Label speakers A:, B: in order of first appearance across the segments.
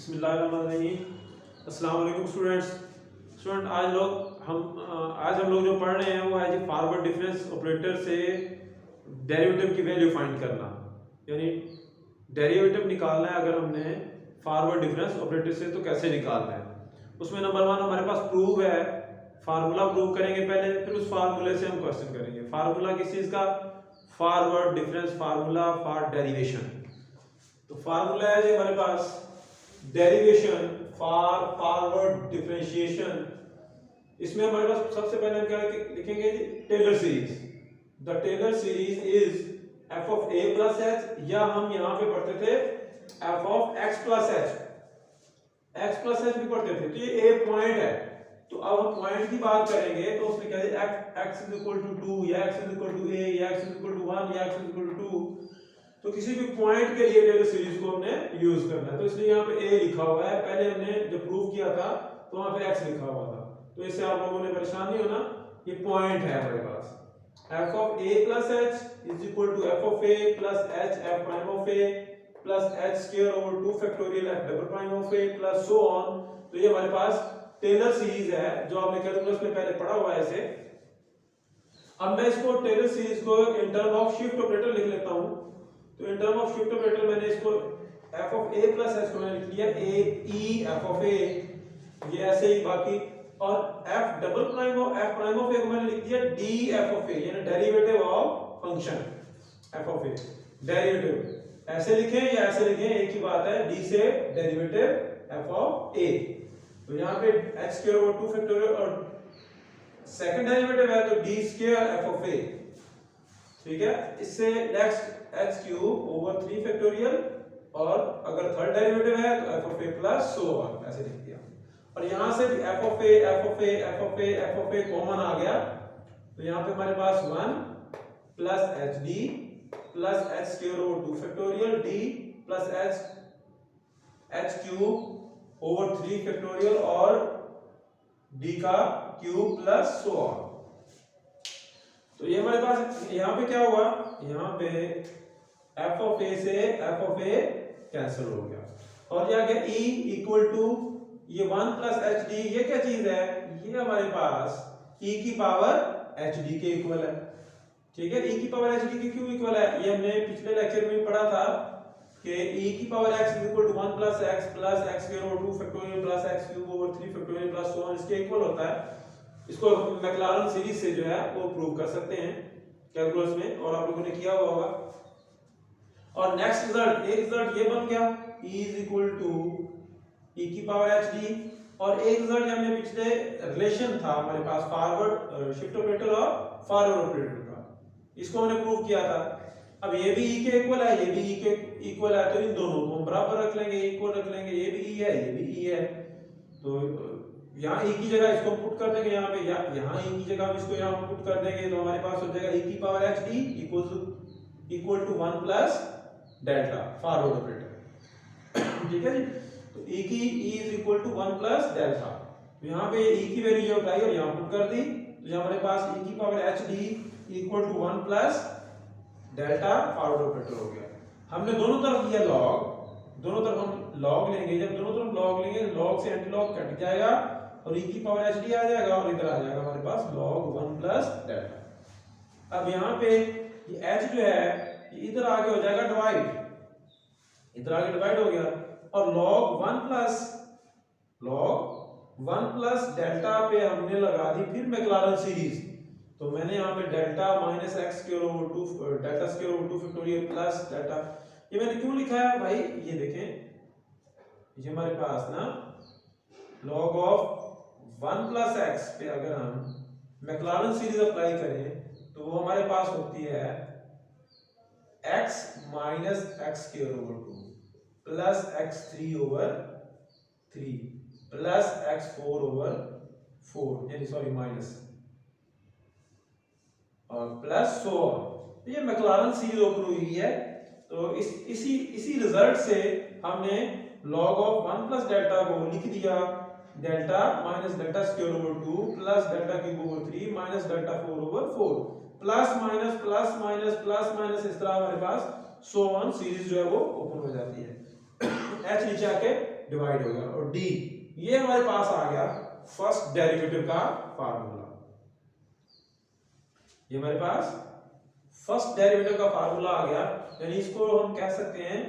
A: बिस्मिल्लाहिर्रहमानिर्रहीम। अस्सलाम वालेकुम स्टूडेंट आज हम लोग जो पढ़ रहे हैं वो है जी फॉरवर्ड डिफरेंस ऑपरेटर से डेरिवेटिव की वैल्यू फाइंड करना, यानी डेरिवेटिव निकालना है। अगर हमने फॉरवर्ड डिफरेंस ऑपरेटर से तो कैसे निकालना है। उसमें नंबर 1 हमारे पास प्रूव है, फार्मूला प्रूव करेंगे पहले, फिर उस फार्मूले से हम क्वेश्चन करेंगे। फार्मूला किस चीज का? Forward difference formula for derivation. तो फार्मूला है जी हमारे पास डेरिवेशन फॉर फॉरवर्ड डिफरेंशिएशन। इसमें हमारे पास सबसे पहले हम क्या लिखेंगे जी? Taylor series. The Taylor series is f of a plus h, या हम यहां पे पढ़ते थे f of x plus h. X plus h भी पढ़ते थे। तो ये ए पॉइंट है, तो अब हम पॉइंट की बात करेंगे तो उसमें क्या है? एक्स इज इक्वल टू 2, या एक्स इज इक्वल टू ए, या एक्स इज इक्वल टू 1, या एक्स इज इक्वल टू 2। तो किसी भी पॉइंट के लिए टेलर सीरीज को हमने यूज करना है। तो इसलिए यहाँ पे ए लिखा हुआ है, पहले हमने जब प्रूव किया था तो वहां पे एक्स लिखा हुआ था, तो इससे आप लोगों ने परेशान नहीं होना। ये पॉइंट है हमारे पास। F of a plus h is equal to f of a plus h f prime of a plus h square over 2 factorial f double prime of a plus so on. तो ये हमारे पास Taylor series है जो आपने calculus में पहले पढ़ा हुआ है इसे। अब मैं इसको टेलर सीरीज को in term of shift operator लिख लेता हूं। तो in term of shift operator मैंने इसको f of a plus h को मैंने लिख लिया a e f of a, ये ऐसे ही बाकी। और f double prime of f prime of a को मैंने लिख दिया d f ऑफ a, यानी derivative of function f of a। Derivative ऐसे लिखें या ऐसे लिखें, एक ही बात है, d से डेरिवेटिव f ऑफ a। तो यहां पे h स्क्वायर ओवर 2 फैक्टोरियल और सेकंड डेरिवेटिव है तो d square f of a, ठीक है। इससे next h cube over 3 factorial, और अगर थर्ड डेरिवेटिव है तो f of a plus so on, ऐसे लिख दिया। और यहां से भी f of a f of a f of a f of a common आ गया, तो यहां पे हमारे पास 1 plus hd plus h square over 2 factorial d plus h cube over 3 factorial और d का क्यूब प्लस सो ऑन। तो ये हमारे पास यहाँ पे क्या हुआ? यहाँ पे f ऑफ a से f ऑफ a कैंसिल हो गया, और यह गया e इक्वल टू ये 1 प्लस एच डी। ये क्या चीज है? ये हमारे पास e की पावर hd के इक्वल है, ठीक है। e की पावर hd के क्यों इक्वल है? ये हमने पिछले लेक्चर में पढ़ा था कि e की power x is equal to 1 plus x square over 2 factorial plus x cube over 3 factorial plus so on, इसके इक्वल होता है। इसको मैक्लारन सीरीज से जो है वो प्रूव कर सकते हैं कैलकुलस में, और आप लोगों ने किया हुआ होगा। और नेक्स्ट रिजल्ट, एक रिजल्ट ये बन गया e is equal to e की पावर hd, और एक रिजल्ट हमने पिछले रिलेशन था हमारे पास फॉरवर्ड शिफ्ट ऑपरेटर और फॉरवर्ड ऑपरेटर का, इसको हमने प्रूव किया था। अब ये भी e के इक्वल है, ये भी e के इक्वल है, तो इन दोनों को हम बराबर रख लेंगे, इक्वल रख लेंगे। ये भी e है, ये भी e है, तो यहाँ e की जगह इसको पुट कर देंगे यहाँ पे, यहाँ e की जगह हम इसको यहाँ पुट कर देंगे, तो हमारे पास हो जाएगा e की power hd equal to 1 plus delta forward operator, ठीक है जी। तो e is equal to 1 plus delta, तो यहाँ पे e की वैल्यू जो उठाई और यहाँ पुट कर दी, तो यहाँ हमारे पास e की power hd equal to 1 plus delta forward operator हो गया। हमने दोनों तरफ लिया लॉग, दोनों तरफ हम लॉग लेंगे, जब दोनों तरफ लॉग लेंगे लॉग से एंटी लॉग कट जाएगा और e की पावर hd आ जाएगा, और इधर आ जाएगा हमारे पास log 1 प्लस डेल्टा। अब यहाँ पे ये h जो है ये इधर आगे हो जाएगा डिवाइड, इधर आगे डिवाइड हो गया, और log 1 प्लस डेल्टा पे हमने लगा दी फिर मैक्लारन सीरीज। तो मैंने यहाँ पे delta minus x square over 2 delta square over 2 factorial plus delta, ये मैंने क्यों लिखा है भाई? ये देखें, ये हमारे पास ना log ऑफ 1 प्लस एक्स पे अगर हम मैक्लारन सीरीज अप्लाई करें तो वो हमारे पास होती है x minus x square over 2 plus x3 over 3 plus x4 over 4, यानी सॉरी माइनस, और प्लस सो ऑन। ये मैक्लारन सीरीज ओपन हुई है, तो इसी रिजल्ट से हमने log ऑफ 1 प्लस डेल्टा को लिख दिया delta minus delta square over 2 plus delta cube over 3 minus delta 4 over 4, plus minus plus minus plus minus, इस तरह हमारे पास सो ऑन सीरीज जो है वो ओपन हो जाती है। h नीचे आके डिवाइड हो गया, और डी ये हमारे पास आ गया फर्स्ट डेरिवेटिव का फार्मूला। ये हमारे पास फर्स्ट डेरिवेटिव का फार्मूला आ गया, यानी इसको हम कह सकते हैं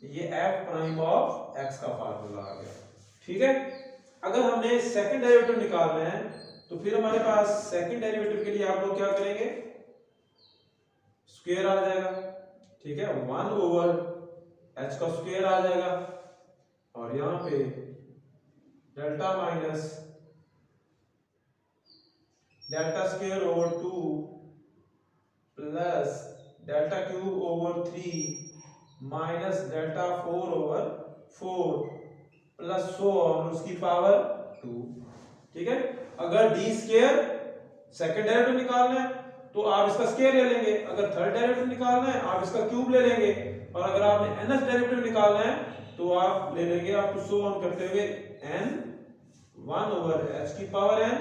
A: ये एफ प्राइम ऑफ एक्स का फार्मूला आ गया। ठीक है, अगर हमने सेकंड डेरिवेटिव निकालना है तो फिर हमारे पास सेकंड डेरिवेटिव के लिए आप लोग क्या करेंगे, स्क्वायर आ जाएगा। ठीक है, 1 ओवर एच का स्क्वायर आ जाएगा, और यहां पे delta minus delta square over 2 plus delta cube over 3 minus delta 4 over 4 plus so on उसकी पावर 2। ठीक है, अगर डी स्क्वायर सेकंड डेरिवेटिव निकालना है तो आप इसका स्क्वायर ले लेंगे, अगर थर्ड डेरिवेटिव निकालना है आप इसका क्यूब ले लेंगे, और अगर आपने nth डेरिवेटिव निकालना है तो आप ले लेंगे, आपको सो ऑन करते हुए n 1 ओवर h की power n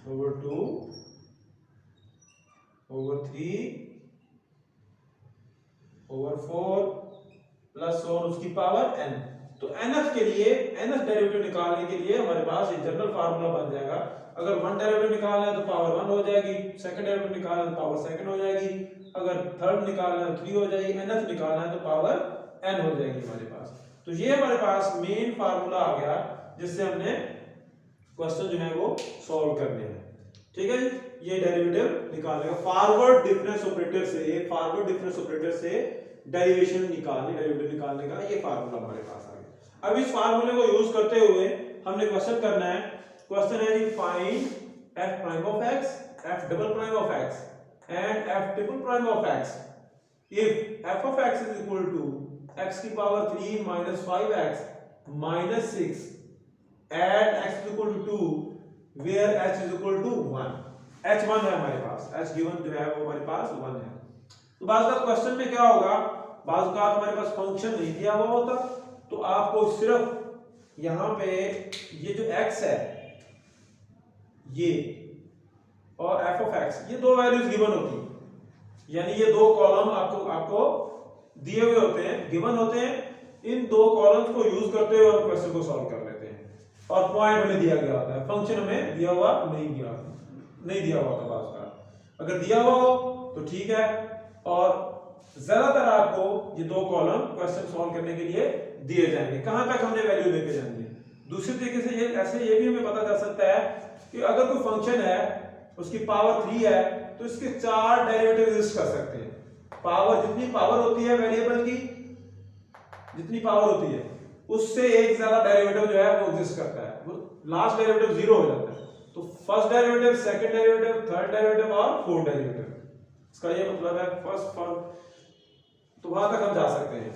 A: over 2 over 3 over 4 plus और उसकी पावर n। तो nth के लिए nth डेरिवेटिव निकालने के लिए हमारे पास ये जनरल फार्मूला बन जाएगा। अगर 1 डेरिवेटिव निकालना है तो पावर 1 हो जाएगी, सेकंड डेरिवेटिव निकालना है तो पावर सेकंड हो जाएगी, अगर थर्ड निकालना है तो 3 हो जाएगी, nth निकालना है तो पावर n हो जाएगी हमारे पास। तो ये हमारे पास मेन फार्मूला आ गया जिससे हमने क्वेश्चन जो है वो सॉल्व करने हैं। ठीक है जी, ये डेरिवेटिव निकालने का फॉरवर्ड डिफरेंस ऑपरेटर से, फॉरवर्ड डिफरेंस ऑपरेटर से डेरिवेशन निकालने, डेरिवेटिव निकालने का ये फार्मूला हमारे पास आ गया। अब इस फार्मूले को यूज करते हुए हमने क्वेश्चन करना है। क्वेश्चन है जी find f prime of x, f double prime of x and f triple prime of x if f of x is equal to x की power 3 minus 5x minus 6 at x is equal to 2 where h is equal to 1। h 1 है हमारे पास, h given जो है वो हमारे पास 1 है। तो बात का क्वेश्चन में क्या होगा, बात का हमारे पास फंक्शन नहीं दिया हुआ होता तो आपको सिर्फ यहां पे ये जो x है ये और f of x ये दो वैल्यूज गिवन होती है, यानी ये दो कॉलम आपको दिए हुए होते हैं, गिवन होते हैं। इन दो कॉलम्स को यूज करते हुए हम क्वेश्चन को सॉल्व कर लेते हैं, और पॉइंट हमें दिया गया होता है, फंक्शन हमें दिया हुआ नहीं दिया हुआ था बात का। अगर दिया हुआ हो तो ठीक है, और ज्यादातर आपको ये दो कॉलम क्वेश्चन सॉल्व करने के लिए दिए जाएंगे, कहां तक हमने वैल्यू लेके जानी है। दूसरी तरीके से ये भी हमें पता चल सकता है कि अगर कोई फंक्शन है उसकी पावर 3 है तो इसके 4 डेरिवेटिव एग्जिस्ट कर सकते हैं। पावर जितनी पावर होती है वेरिएबल की, जितनी पावर होती है उससे एक ज्यादा डेरिवेटिव जो है वो एग्जिस्ट करता है, वो लास्ट डेरिवेटिव 0 हो जाता है। तो first derivative, second derivative, third derivative और फोर्थ डेरिवेटिव, इसका ये मतलब है फर्स्ट तो वहां तक हम जा सकते हैं।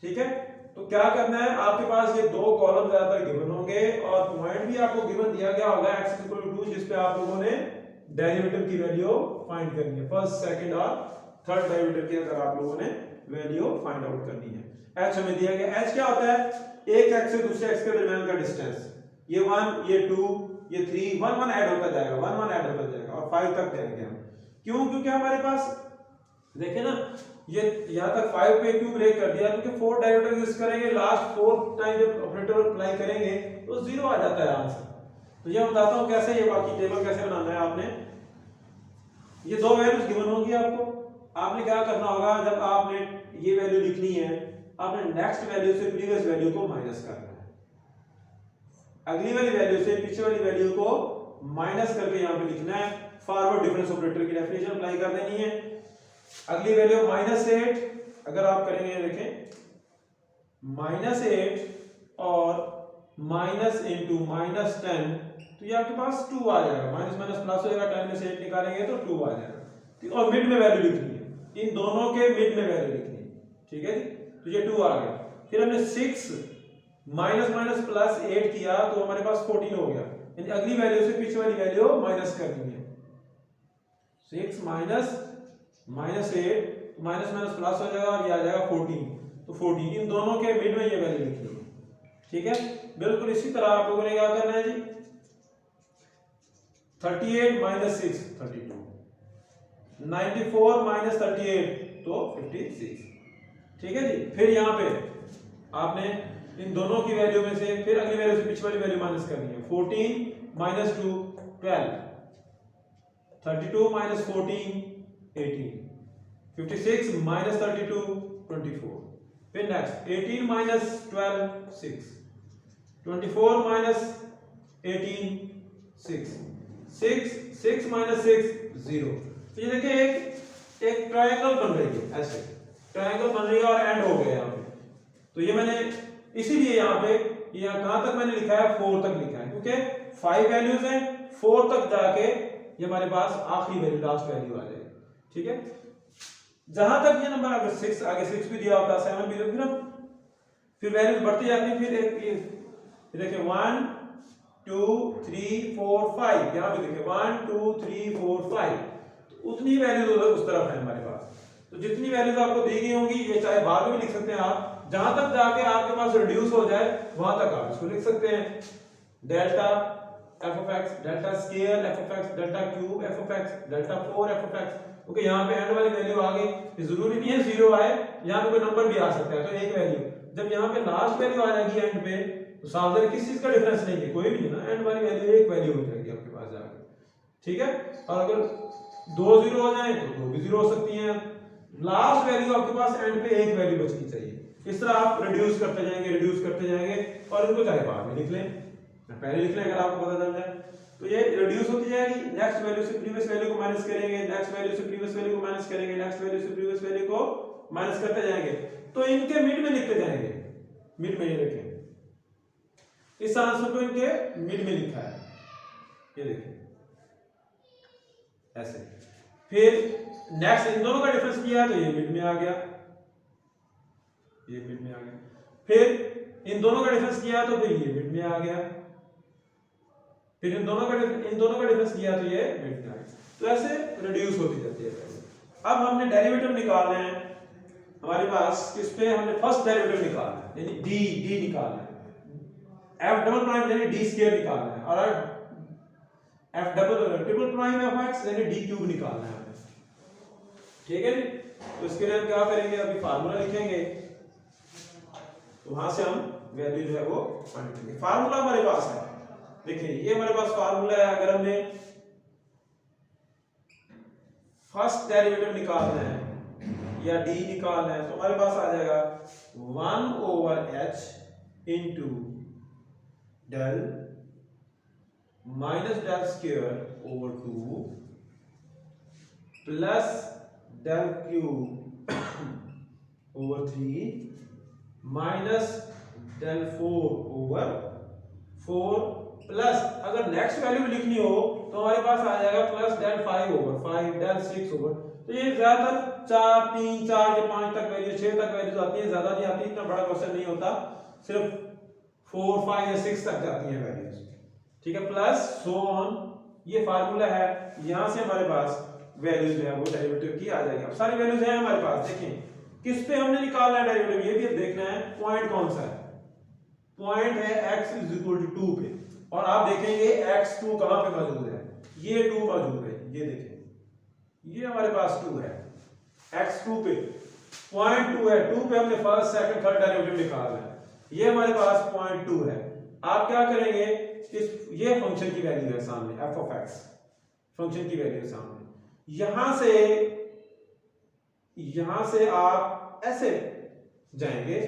A: ठीक है, तो क्या करना है, आपके पास ये दो कॉलम ज्यादातर गिवन होंगे और पॉइंट भी आपको गिवन दिया गया होगा x = 2, जिस पे आप लोगों ने डेरिवेटिव की वैल्यू फाइंड करनी है, फर्स्ट, सेकंड और थर्ड डेरिवेटिव की अगर आप लोगों ने वैल्यू फाइंड आउट करनी है। h हमें दिया गया, h क्या होता है, एक x से दूसरे x के दरमियान का डिस्टेंस। ये 1, ये 2, ये 3, 1 1 ऐड होता जाएगा, 1 1 ऐड होता जाएगा और 5 तक जाएंगे हम। क्यों, क्योंकि हमारे पास देखें ना, ये यहां तक 5 पे क्यों ब्रेक कर दिया, क्योंकि 4 डेरिवेटिव यूज करेंगे, लास्ट 4 टाइम जब ऑपरेटर अप्लाई करेंगे तो 0 आ जाता है आंसर। तो ये बताता हूं कैसे, ये बाकी टेबल कैसे बनाना है। आपने ये दो वैल्यूज गिवन होगी आपको, आपने क्या करना होगा, जब आपने ये वैल्यू लिखनी है आपने नेक्स्ट वैल्यू से प्रीवियस वैल्यू को माइनस करना है, अगली वाली वैल्यू से पिछली वाली वैल्यू को माइनस करके यहां पे लिखना है। फॉरवर्ड डिफरेंस ऑपरेटर की डेफिनेशन अप्लाई कर देनी है। अगली वैल्यू -8 अगर आप करेंगे, देखें -8 और माइनस इंटू -10 तो ये आपके पास 2 आ जाएगा, माइनस माइनस प्लस हो जाएगा, 10 में से 8 निकालेंगे तो 2 आ जाएगा। और मिड में वैल्यू लिखनी है, इन दोनों के मिड में वैल्यू लिखनी है। ठीक है जी, तो ये 2 आ गया। फिर हमने 6 माइनस माइनस प्लस 8 किया तो हमारे पास 14 हो गया, यानी अगली वैल्यू से पीछे वाली वैल्यू माइनस करनी है। 6 माइनस -8 माइनस माइनस प्लस हो जाएगा और ये आ जाएगा 14, तो 14 इन दोनों के मिड में ये वैल्यू लिखनी है। ठीक है, बिल्कुल इसी तरह आप लोगों ने क्या करना है जी, 38 - 6 32, 94 - 38 तो 56, ठीक है जी। फिर यहाँ पे आपने इन दोनों की वैल्यू में से फिर अगली वैल्यू से पिछली वाली वैल्यू माइनस करनी है। 14 माइनस 2 12, 32 माइनस 14 18, 56 माइनस 32 24। फिर नेक्स्ट 18 माइनस 12 6, 24 माइनस 18 6, 6 माइनस 6 0। तो ये देखिए एक ट्रायंगल बन रही है, ऐसे ट्रायंगल बन रही है और एंड हो गया यहाँ पे। तो ये मैंने इसीलिए यहाँ पे कहां तक मैंने लिखा है 4 तक लिखा है, क्योंकि 5 वैल्यूज हैं, 4 तक जाके ये हमारे पास आखिरी वैल्यू लास्ट वैल्यू आ जाएगी। ठीक है, जहां तक ये नंबर अगर 6 आगे 6 भी दिया होता है 7 भी दिया, फिर वैल्यूज बढ़ती जाती है। फिर ये देखिए 1 2 3 4 5, यहां पे देखिए 1 2 3 4 5, तो उतनी वैल्यूज उस तरफ है हमारे पास। तो जितनी वैल्यूज आपको दी गई होंगी, ये चाहे बाद में भी लिख सकते हैं आप, जहां तक जाके आपके पास रिड्यूस हो जाए वहां तक आप इसको लिख सकते हैं। Delta f of x, delta square f of x, delta cube f of x, delta 4 f of x। Okay, यहाँ पे एंड वाली वैल्यू आ गई, जरूरी नहीं है 0 आए, यहाँ पे कोई नंबर भी आ सकता है। तो एक वैल्यू जब यहाँ पे लास्ट वैल्यू आ जाएगी एंड पे, तो सावधान किस चीज का डिफरेंस नहीं है, कोई भी नहीं ना, एंड वाली वैल्यू एक वैल्यू हो जाएगी आपके पास जाके। ठीक है, और अगर 2 0 हो जाए तो 2 भी 0 हो सकती हैं। लास्ट वैल्यू आपके पास एंड पे एक वैल्यू बचनी चाहिए। इस तरह आप रिड्यूस करते जाएंगे और इनको चाहे बाद में लिख लें, पहले लिख लें अगर आपको पता चल जाए। तो ये रिड्यूस होती जाएगी, नेक्स्ट वैल्यू से प्रीवियस वैल्यू को माइनस करेंगे, नेक्स्ट वैल्यू से प्रीवियस वैल्यू को माइनस करेंगे, नेक्स्ट वैल्यू से प्रीवियस वैल्यू को माइनस करते जाएंगे। तो इनके मिड में लिखते जाएंगे, मिड में ये देखें, इस आंसर को इनके मिड में लिखा है, ये देखें ऐसे। फिर नेक्स्ट इन दोनों का डिफरेंस किया तो ये मिड में आ गया, ये मिड में आ गया। फिर इन दोनों का डिफरेंस किया तो फिर ये मिड में आ गया, फिर इन दोनों का डिफरेंस किया तो ये मिड में आ गया। तो ऐसे रिड्यूस होती जाती है। अब हमने डेरिवेटिव निकालना है हमारे पास, किस पे हमने फर्स्ट डेरिवेटिव निकालना है, यानी डी निकालना है, f डबल प्राइम यानी डी स्क्वायर निकालना है, और f triple prime f x यानी डी क्यूब निकालना है हमें। ठीक है जी, तो इसके लिए हम क्या करेंगे, अभी फार्मूला लिखेंगे, तो वहां से हम वैल्यू जो है वो फाइंड करेंगे। फार्मूला हमारे पास है, देखिए ये हमारे पास फार्मूला है। अगर हमने फर्स्ट डेरिवेटिव निकालना है या डी निकालना है तो हमारे पास आ जाएगा 1/h into del minus del square over 2 plus del cube over 3 minus del 4 over 4 plus, अगर नेक्स्ट वैल्यू लिखनी हो तो हमारे पास आ जाएगा plus del 5 over 5 del 6 over. तो ये ज्यादातर 4 3 4 या 5 तक वैल्यू 6 तक वैल्यू आती है, ज्यादा नहीं आती, इतना बड़ा क्वेश्चन नहीं होता, सिर्फ 4 5 या 6 तक जाती है वैल्यूज। ठीक है, प्लस सो ऑन, ये फार्मूला है, यहां से हमारे पास वैल्यूज जो है वो डेरिवेटिव की आ जाएगी। अब सारी वैल्यूज हैं हमारे पास, देखें किस पे हमने निकालना है डेरिवेटिव, ये भी देखना है पॉइंट कौन सा है, पॉइंट है x = 2 पे, और आप देखेंगे x2 कहां पे मौजूद है, ये 2 मौजूद है, ये देखें ये हमारे पास 2 है, x2 पे पॉइंट 2 है, 2 पे हमने फर्स्ट सेकंड थर्ड डेरिवेटिव निकालना है, ये हमारे पास पॉइंट 2 है। आप क्या करेंगे, इस ये फंक्शन की वैल्यू है सामने, f of x फंक्शन की वैल्यू है सामने, यहां से आप ऐसे जाएंगे,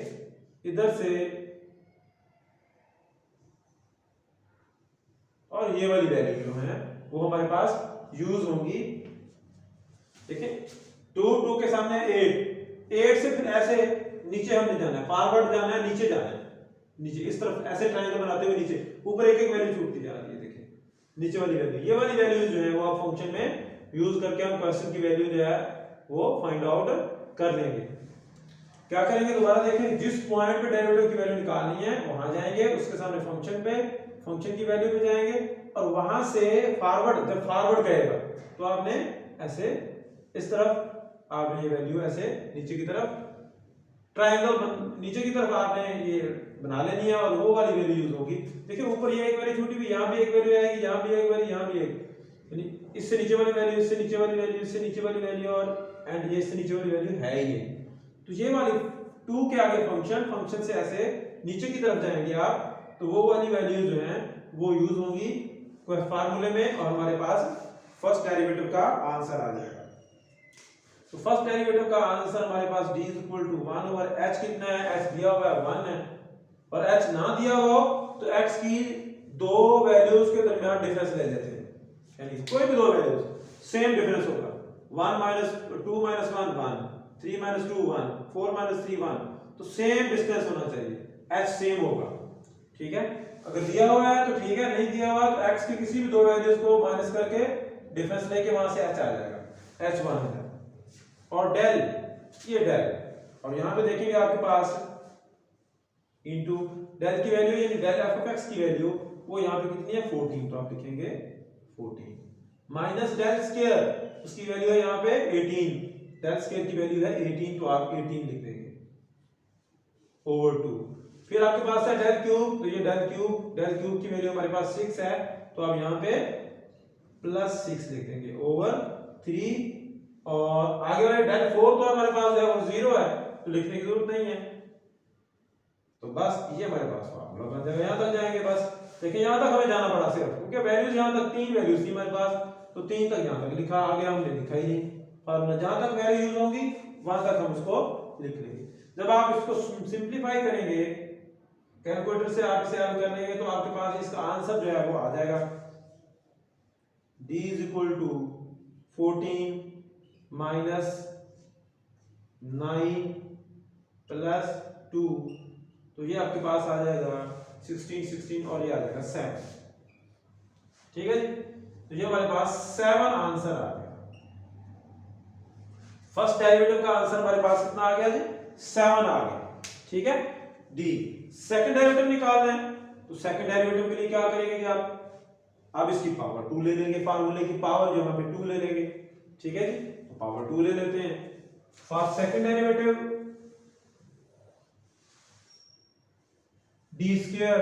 A: इधर से और ये वाली वैल्यू जो है वो हमारे पास यूज होंगी। देखिए 2 के सामने 8 से फिर ऐसे नीचे हमने जाना है, फॉरवर्ड जाना है, नीचे जाना है, नीचे इस तरफ ऐसे ट्रायंगल बनाते हुए नीचे ऊपर एक एक वैल्यू छूटती जा रही है। देखिए नीचे वाली वैल्यू, ये वाली वैल्यू जो है वो आप फंक्शन में यूज करके हम क्वेश्चन की वैल्यू जो है वो फाइंड आउट कर लेंगे। क्या करेंगे, दोबारा देखें, जिस पॉइंट पे डेरिवेटिव की वैल्यू निकालनी है वहां जाएंगे, उसके सामने फंक्शन की वैल्यू पे जाएंगे, और वहां से फॉरवर्ड, जब फॉरवर्ड करेगा तो आपने ऐसे इस तरफ आपने ये वैल्यू ऐसे नीचे की तरफ ट्रायंगल नीचे की तरफ आपने ये बना लेनी है, और वो वाली वैल्यू यूज होगी। देखिए ऊपर ये एक वैल्यू छूटी हुई, यहाँ भी एक वैल्यू आएगी, यहाँ भी एक वैल्यू, यहाँ भी एक, यानी इससे नीचे वाली वैल्यू, इससे नीचे वाली वैल्यू, इससे नीचे वाली वैल्यू, और एंड ये इससे नीचे वाली वैल्यू है ही नहीं। तो ये वाली 2 के आगे फंक्शन से ऐसे नीचे की तरफ जाएंगे आप, तो वो वाली वैल्यू जो है वो यूज होंगी कोई फार्मूले में, और हमारे पास फर्स्ट डेरिवेटिव का आंसर आ जाएगा। तो फर्स्ट डेरिवेटिव का आंसर हमारे पास d = 1 ओवर h कितना है, h दिया हुआ है 1 है, और h ना दिया हो तो x की दो वैल्यूज के दरमियान डिफरेंस ले लेते हैं, यानी कोई भी दो वैल्यूज सेम डिफरेंस होगा, 1 - 2 - 1 1, 3 - 2 1, 4 - 3 1, तो सेम डिस्टेंस होना चाहिए, h सेम होगा, ठीक है। अगर दिया हुआ है तो ठीक है, नहीं दिया हुआ तो x की किसी भी दो वैल्यूज को माइनस करके डिफरेंस लेके वहां से h आ जाएगा, h1 है। और डेल, ये डेल, और यहां पे देखेंगे आपके पास इनटू डेल की वैल्यू यानी डेल f(x) की वैल्यू वो यहां पे कितनी है 14, तो आप लिखेंगे 14 माइनस डेल स्क्वायर, उसकी वैल्यू है यहां पे 18, डेल स्क्वायर की वैल्यू है 18, तो आप 18 लिख देंगे ओवर 2। फिर आपके पास है डेल क्यूब, तो ये डेल क्यूब की वैल्यू हमारे पास 6 है, तो आप यहां पे +6 लिख देंगे ओवर 3, और आगे वाले डेल 4 तो हमारे पास है वो 0 है, तो लिखने की जरूरत नहीं है, तो बस ये हमारे पास फार्मूला बन जाएगा। यहां तक जाएंगे बस, देखिए यहां तक हमें जाना पड़ा सिर्फ, क्योंकि वैल्यूज यहां तक 3 वैल्यूज थी हमारे पास, तो 3 तक यहां तक लिखा, आगे हमने लिखा ही नहीं फार्मूला, जहां तक वैल्यू यूज होंगी वहां तक हम उसको लिख लेंगे। जब आप इसको सिंपलीफाई करेंगे कैलकुलेटर से आप इसे हल कर लेंगे, तो आपके पास इसका आंसर जो है वो आ जाएगा, d = 14 माइनस 9 प्लस 2, तो ये आपके पास आ जाएगा 16 और ये आ जाएगा 7, ठीक है जी। तो ये हमारे पास 7 आंसर आ गया। फर्स्ट डेरिवेटिव का आंसर हमारे पास कितना आ गया जी, 7 आ गया, ठीक है। डी सेकंड डेरिवेटिव निकालना है, तो सेकंड डेरिवेटिव के लिए क्या करेंगे कि आप अब इसकी पावर 2 ले लेंगे, फार्मूले की पावर जो यहाँ पे 2 ले लेंगे, ठीक है जी, तो पावर 2 ले लेते हैं। For second derivative D square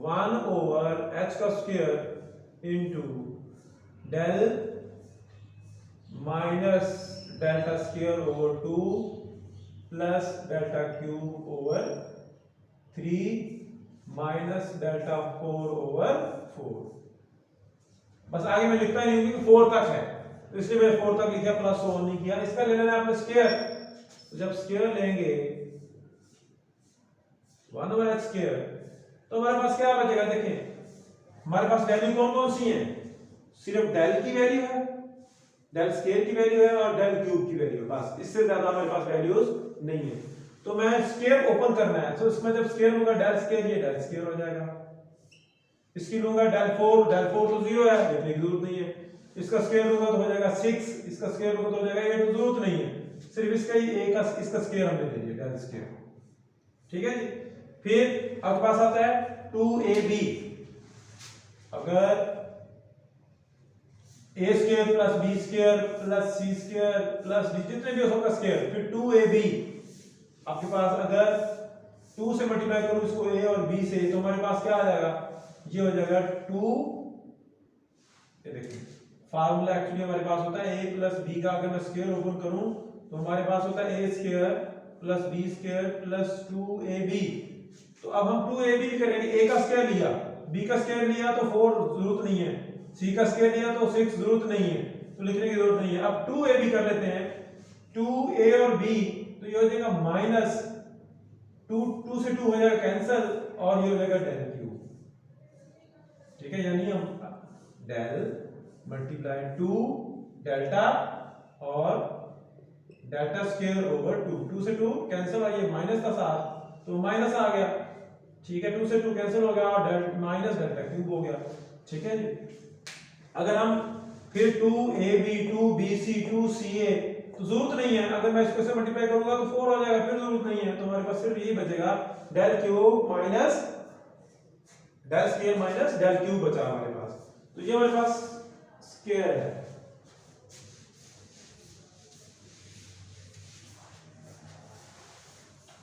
A: 1 over h का square into del minus delta square over 2 plus delta cube over 3 minus delta 4 over 4। बस आगे मैं लिखता नहीं हूं क्योंकि 4 तक है, तो इसलिए मैंने 4 तक लिखा, प्लस 1 नहीं किया। इसका ले लेना है आपने स्क्वायर, तो जब स्क्वायर लेंगे 1 ओवर x स्क्वायर, तो हमारे पास क्या बचेगा, देखिए हमारे पास वैल्यू कौन कौन सी है, सिर्फ डेल की वैल्यू है, डेल स्क्वायर की वैल्यू है और डेल क्यूब की वैल्यू है, बस इससे ज्यादा हमारे पास वैल्यूज नहीं है। तो मैं स्क्वायर ओपन करना है, तो इसमें जब स्क्वायर लूंगा डेल स्क्वायर, ये डेल स्क्वायर हो जाएगा। इसकी लूंगा डेल 4 तो 0 है, लिखने की जरूरत नहीं है। इसका स्क्वायर लूंगा तो हो जाएगा 6, इसका स्क्वायर लूंगा तो हो जाएगा 8, तो जरूरत नहीं है, सिर्फ इसका ही एक का इसका स्क्वायर हमने ले लिया, डेल स्क्वायर, ठीक है जी। फिर आपके पास आता है 2ab, अगर a square plus b square plus c square plus d जितने भी हो सबका स्क्वायर, फिर 2ab आपके पास अगर 2 से मल्टीप्लाई करूं इसको a और b से, तो हमारे पास क्या आ जाएगा, ये हो जाएगा 2, ये देखिए फार्मूला एक्चुअली हमारे पास होता है a प्लस b का, अगर मैं स्क्वायर ओपन करूं तो हमारे पास होता है a square plus b square plus 2ab। तो अब हम 2ab करेंगे, a का स्क्वायर लिया, b का स्क्वायर लिया तो 4 जरूरत नहीं है, c का स्क्वायर लिया तो 6 जरूरत नहीं है, तो लिखने की जरूरत नहीं है। अब 2ab कर लेते हैं, 2a और b, तो ये हो जाएगा माइनस 2 से 2 हो जाएगा कैंसिल, और ये हो जाएगा डेल क्यूब, ठीक है, यानी हम डेल मल्टीप्लाई 2 डेल्टा और डेल्टा स्क्वायर ओवर 2 से 2 कैंसिल, और ये माइनस का साथ तो माइनस आ गया, ठीक है, 2 से 2 कैंसिल हो गया और माइनस डेल्टा क्यूब हो गया, ठीक है जी। अगर हम फिर 2ab 2bc 2ca, तो जरूरत नहीं है, अगर मैं इसको से मल्टीप्लाई करूंगा तो 4 हो जाएगा, फिर जरूरत नहीं है, तो हमारे पास सिर्फ यही बचेगा del cube minus del square minus del cube बचा हमारे पास, तो ये हमारे पास स्क्वायर है।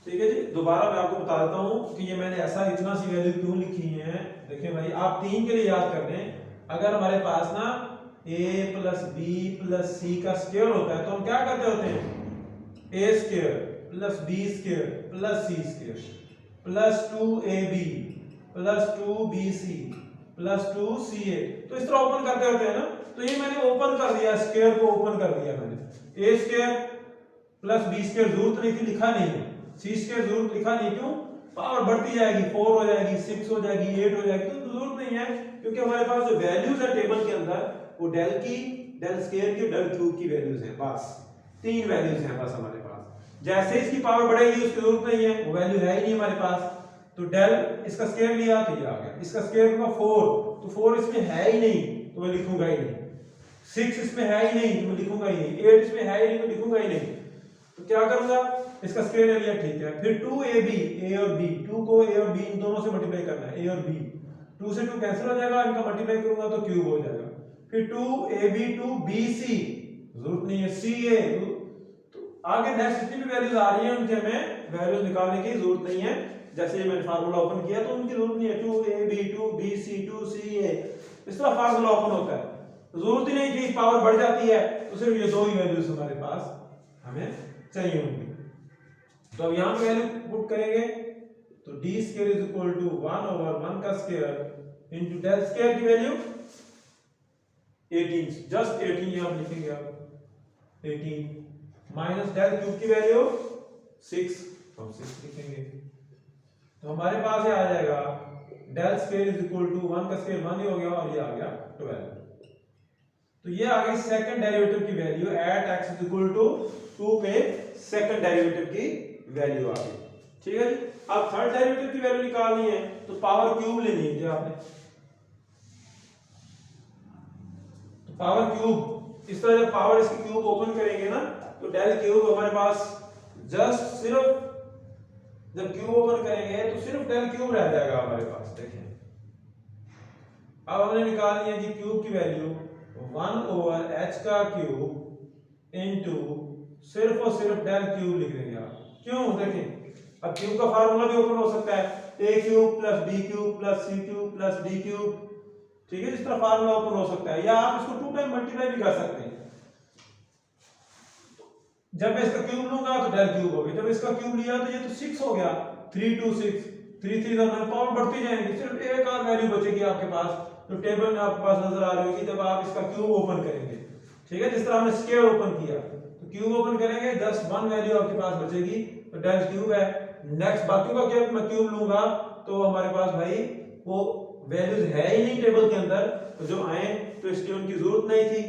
A: ठीक है जी, दोबारा मैं आपको बता देता हूं कि ये मैंने ऐसा इतना सी वैल्यू क्यों लिखी है। देखिए भाई, आप 3 के लिए याद कर लें, अगर हमारे पास ना a plus b plus c का स्क्वायर होता है तो हम क्या करते होते हैं, a square plus B square plus C square plus 2ab plus 2bc plus 2ca। तो इस तरह ओपन करते होते हैं ना, तो ये मैंने ओपन कर दिया, स्क्वायर को ओपन कर दिया मैंने। a square plus b square जरूरत नहीं थी, लिखा नहीं है। c स्क्वायर जरूरत लिखा नहीं, क्यों? पावर बढ़ती जाएगी, 4 हो जाएगी, 6 हो जाएगी, 8 हो जाएगी, तो जरूरत नहीं है, क्योंकि हमारे पास जो वैल्यूज है टेबल के अंदर वो डेल की, डेल स्क्वायर की, डेल क्यूब की वैल्यूज हैं। बस 3 वैल्यूज हैं बस हमारे पास। जैसे इसकी पावर बढ़ेगी उसकी जरूरत नहीं है, वो वैल्यू है ही नहीं हमारे पास। तो डेल इसका स्क्वायर लिया तो ये आ गया, इसका स्क्वायर का 4, तो 4 इसमें है ही नहीं तो मैं लिखूंगा ही नहीं। 6 इसमें है ही नहीं तो मैं लिखूंगा ही नहीं। 8 इसमें है ही नहीं तो लिखूंगा ही नहीं। तो क्या करूंगा, इसका स्क्वायर ले लिया, ठीक है। फिर 2ab, a और b, 2 को a और b इन दोनों से मल्टीप्लाई करना है, a और b। 2 से 2 कैंसिल हो जाएगा, इनका मल्टीप्लाई करूंगा तो क्यूब हो जाएगा। फिर 2ab 2bc, जरूरत नहीं है, ca। तो आगे नेक्स्ट जितनी भी वैल्यूज आ रही हैं उनके हमें वैल्यूज निकालने की जरूरत नहीं है। जैसे मैंने फार्मूला ओपन किया तो उनकी जरूरत नहीं है, 2ab 2bc 2ca, इस तरह फार्मूला ओपन होता है। जरूरत ही नहीं कि पावर बढ़ जाती है, तो सिर्फ ये दो ही वैल्यूज हमारे पास हमें चाहिए होंगी। तो अब यहां पे वैल्यू पुट करेंगे, तो d square is equal to 1 over 1 का स्क्वायर इनटू डेल स्क्वायर की वैल्यू 18, जस्ट 18 यहां पे लिखेंगे आप 18 माइनस डेल क्यूब की वैल्यू 6, हम 6 लिखेंगे। तो हमारे पास ये आ जाएगा del square is equal to 1 का स्क्वायर 1 ही हो गया और ये आ गया 12। तो ये आ गई सेकंड डेरिवेटिव की value at x is equal to 2 पे सेकंड डेरिवेटिव की वैल्यू आ गई। ठीक है जी। अब थर्ड डेरिवेटिव की वैल्यू निकालनी है तो पावर क्यूब लेनी है जो आपने, तो पावर क्यूब इस तरह जब पावर इसकी क्यूब ओपन करेंगे ना तो डेल क्यूब हमारे पास जस्ट सिर्फ जब क्यूब ओपन करेंगे तो सिर्फ डेल क्यूब रह जाएगा हमारे पास। देखिए अब हमने निकालनी है जी क्यूब की वैल्यू 1 ओवर h का क्यूब इनटू सिर्फ और सिर्फ डेल क्यूब लिख देंगे आप। क्यों? देखें अब क्यूब का फार्मूला भी ओपन हो सकता है, a cube plus b cube plus c cube plus d cube. ठीक है, इस तरह फार्मूला ओपन हो सकता है, या आप इसको 2 टाइम मल्टीप्लाई भी कर सकते हैं। जब मैं इसका क्यूब लूंगा तो डेल क्यूब हो गया, जब इसका क्यूब लिया तो ये तो 6 हो गया, 3 2 6 3 3 पावर बढ़ती जाएंगी, सिर्फ एक और वैल्यू बचेगी आपके पास जो टेबल में आपके पास नजर आ रही होगी जब आप इसका क्यूब ओपन करेंगे। ठीक है, जिस तरह हमने स्क्वायर ओपन किया तो क्यूब ओपन करेंगे, जस्ट 1 वैल्यू आपके पास बचेगी तो डेल क्यूब है। नेक्स्ट बाकी का क्या मैं क्यूब लूंगा तो हमारे पास भाई वो वैल्यूज है ही नहीं टेबल के अंदर, तो जो आए तो इसकी उनकी जरूरत नहीं थी।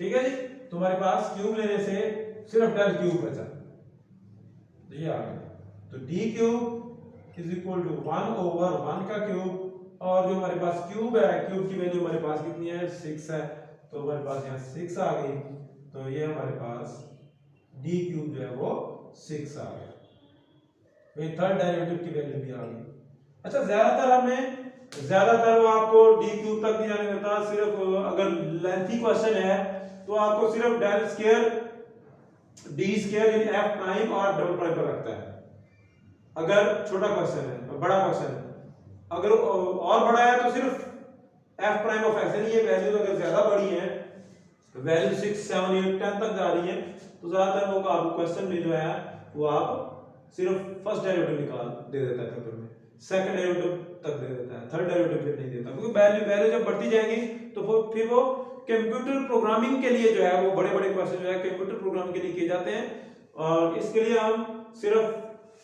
A: ठीक है जी, तो हमारे पास क्यूब लेने से सिर्फ डेल क्यूब बचा, ये आ गया। तो d cube is equal to 1 over 1 का क्यूब, और जो हमारे पास क्यूब है, क्यूब की वैल्यू हमारे पास कितनी है 6 है, तो हमारे पास यहाँ 6 आ गई, तो ये हमारे पास d क्यूब जो है वो 6 आ गया। ये थर्ड डेरिवेटिव की वैल्यू भी आ गई। अच्छा, ज्यादातर वो आपको d क्यूब तक नहीं जाने देता, सिर्फ अगर लेंथी क्वेश्चन है तो आपको सिर्फ डेल स्क्वायर d स्क्वायर यानी f प्राइम और डबल प्राइम पर रखता है। अगर छोटा क्वेश्चन है, बड़ा क्वेश्चन है अगर और बड़ा है तो सिर्फ f प्राइम ऑफ x, यानी ये वैल्यू अगर ज्यादा बड़ी है, वैल्यू 6 7 8 10 तक जा रही है, तो ज्यादातर वो आपको क्वेश्चन में जो है वो आप सिर्फ फर्स्ट डेरिवेटिव निकाल दे देता है पेपर में, सेकंड डेरिवेटिव तक दे देता है, थर्ड डेरिवेटिव फिर नहीं देता, क्योंकि वैल्यू जब बढ़ती जाएगी तो फिर वो कंप्यूटर प्रोग्रामिंग के लिए जो है वो बड़े बड़े क्वेश्चन जो है कंप्यूटर प्रोग्रामिंग के लिए किए जाते हैं, और इसके लिए हम सिर्फ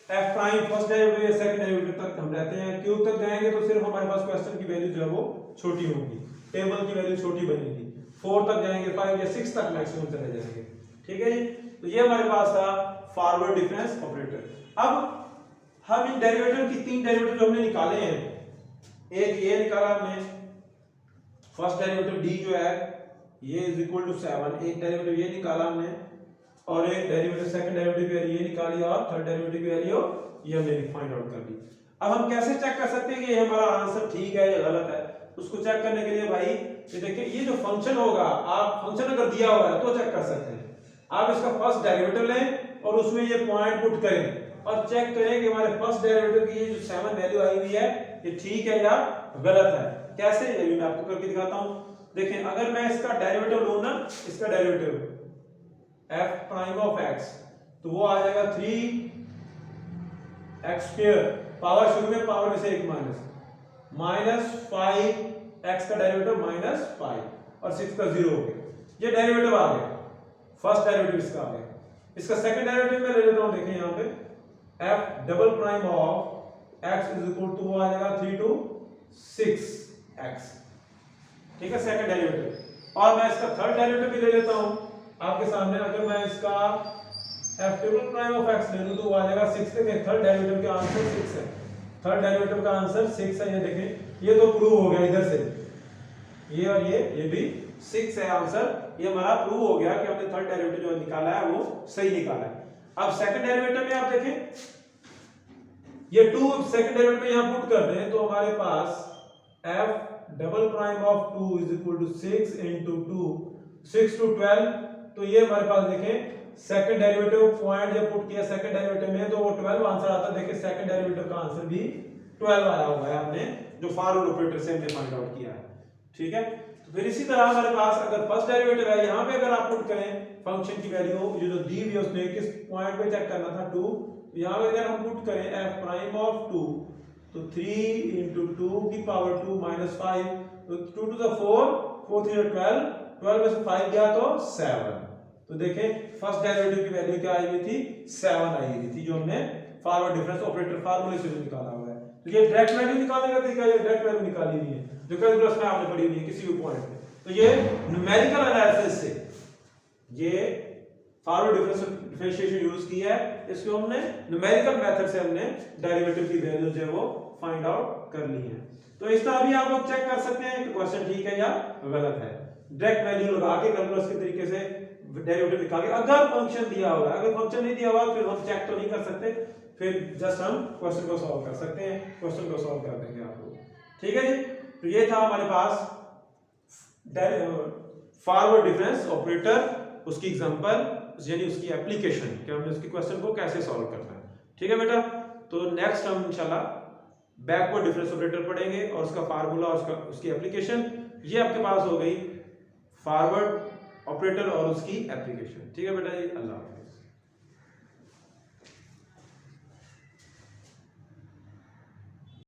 A: f प्राइम फर्स्ट डेरिवेटिव या सेकंड डेरिवेटिव तक हम रहते हैं। क्यूब तक जाएंगे तो सिर्फ हमारे पास क्वेश्चन की वैल्यू जो है वो छोटी होगी, टेबल की वैल्यू छोटी बनेगी, 4 तक जाएंगे, 5 या 6 तक मैक्सिमम चले जाएंगे। ठीक है जी, तो ये हमारे पास था फॉरवर्ड डिफरेंस ऑपरेटर। अब हम इन डेरिवेटिव की 3 डेरिवेटिव जो हमने निकाले हैं, एक ये निकाला हमने फर्स्ट डेरिवेटिव d जो है ये इज इक्वल टू 7, एक डेरिवेटिव ये निकाला हमने, और एक डेरिवेटिव सेकंड डेरिवेटिव की वैल्यू ये निकाली, और थर्ड डेरिवेटिव की वैल्यू ये हमने फाइंड आउट कर ली। अब हम कैसे चेक कर सकते हैं कि ये हमारा आंसर ठीक है या गलत है? उसको चेक करने के लिए भाई ये देखिए, ये जो फंक्शन होगा, आप फंक्शन अगर दिया हुआ है तो चेक कर सकते हैं। आप इसका फर्स्ट डेरिवेटिव लें और उसमें ये पॉइंट पुट करें और चेक करें कि हमारे फर्स्ट डेरिवेटिव की ये जो 7 वैल्यू आई हुई है ये ठीक है या गलत है। कैसे, ये मैं आपको करके दिखाता हूं। देखें, अगर मैं इसका डेरिवेटिव लूं ना, इसका derivative f prime of x, तो वो आ जाएगा 3x², पावर शुरू में पावर में से एक माइनस 5x का डेरिवेटिव -5 और 6 का 0 हो गया। ये डेरिवेटिव आ गया, फर्स्ट डेरिवेटिव इसका आ गया। इसका सेकंड डेरिवेटिव मैं ले लेता हूं, देखें यहां पे f double prime of x is equal to आ जाएगा 3 to 6x, ठीक है, सेकंड डेरिवेटिव। और मैं इसका थर्ड डेरिवेटिव भी ले लेता हूं आपके सामने। अगर मैं इसका f double prime of x ले लूं तो वो आ जाएगा 6। देखें थर्ड डेरिवेटिव का आंसर 6 है, थर्ड डेरिवेटिव का आंसर 6 है। ये देखें, ये तो प्रूव हो गया इधर से, ये और ये भी 6 है आंसर। ये हमारा प्रूव हो गया कि हमने थर्ड डेरिवेटिव जो निकाला है वो सही निकाला है। अब सेकंड डेरिवेटिव में आप देखें, ये 2 सेकंड डेरिवेटिव में यहां पुट कर दें तो हमारे पास f double prime of 2 is equal to 6 into 2, 6 to 12। तो ये हमारे पास देखें सेकंड डेरिवेटिव पॉइंट जब पुट किया सेकंड डेरिवेटिव में तो वो 12 आंसर आता है। देखिए सेकंड डेरिवेटिव का आंसर भी 12 आया हुआ है, हमने जो फॉरवर्ड ऑपरेटर से हमने फाइंड आउट किया है, ठीक है। तो फिर इसी तरह हमारे पास अगर फर्स्ट डेरिवेटिव है, यहां पे अगर आप पुट करें फंक्शन की वैल्यू जो दी हुई है उसने किस पॉइंट पे चेक करना था 2, तो यहां पे अगर हम पुट करें f प्राइम ऑफ 2 तो 3 into 2 की पावर 2 -5, तो 2 to the 4, 4 3 12, 12 में से 5 गया तो 7। तो देखें फर्स्ट डेरिवेटिव की वैल्यू क्या आई हुई थी, 7 आई हुई थी, जो हमने फॉरवर्ड डिफरेंस ऑपरेटर फार्मूले से निकाला हुआ है। तो ये डायरेक्ट वैल्यू निकालने का तरीका, ये डायरेक्ट वैल्यू निकाली हुई है जो कैलकुलस में आपने पढ़ी हुई है किसी भी पॉइंट पे। तो ये न्यूमेरिकल एनालिसिस से ये फॉरवर्ड डिफरेंशिएशन यूज किया है, इसको हमने न्यूमेरिकल मेथड से हमने डेरिवेटिव की वैल्यू जो है वो फाइंड आउट कर ली है। तो इस तरह भी आप लोग चेक कर सकते हैं कि क्वेश्चन ठीक है या गलत है, डायरेक्ट वैल्यू लगा के कैलकुलस के तरीके से डेरिवेटिव निकाल के। अगर फंक्शन दिया हुआ है, अगर फंक्शन नहीं दिया हुआ फिर हम चेक तो नहीं कर सकते, फिर जस्ट हम क्वेश्चन को सॉल्व कर सकते हैं, क्वेश्चन को सॉल्व कर देंगे आप लोग, ठीक है जी। तो ये था हमारे पास फॉरवर्ड डिफरेंस ऑपरेटर, उसकी एग्जांपल यानी उसकी एप्लीकेशन कि हमने उसके क्वेश्चन को कैसे सॉल्व करना है, ठीक है बेटा। तो नेक्स्ट हम इंशाल्लाह बैकवर्ड डिफरेंस ऑपरेटर पढ़ेंगे और उसका फार्मूला और उसकी एप्लीकेशन। ये आपके पास हो गई फॉरवर्ड ऑपरेटर और उसकी एप्लीकेशन, ठीक है बेटा जी। अल्लाह।